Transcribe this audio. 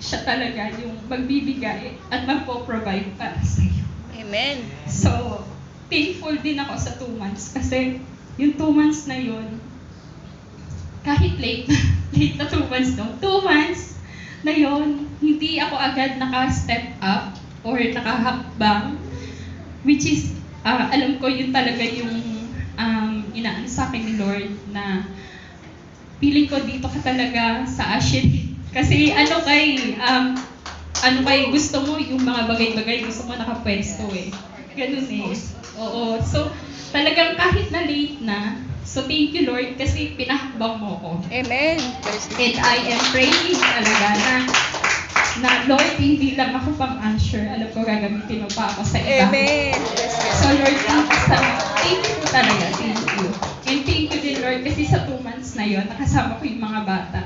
siya talaga yung magbibigay at magpo-provide para sa'yo. Amen. So, thankful din ako sa 2 months kasi yung 2 months na yun, kahit late na 2 months, no? 2 months na yun, hindi ako agad naka-step up or nakahakbang, which is, alam ko yun talaga yung inaan sa akin ni Lord na feeling ko dito ka talaga sa Ashen. Kasi ano kay gusto mo yung mga bagay-bagay, gusto mo nakapwesto eh. Ganun eh. Oo. So, talagang kahit na late na, so thank you Lord kasi pinahakbang mo ko. Amen. And I am praying talaga na Lord, hindi lang ako pang-answer. Alam ko gagamitin mo pa ako sa iba. Amen. So Lord, thank you talaga. Thank you. And thank you din Lord kasi sa 2 months na yon nakasama ko yung mga bata.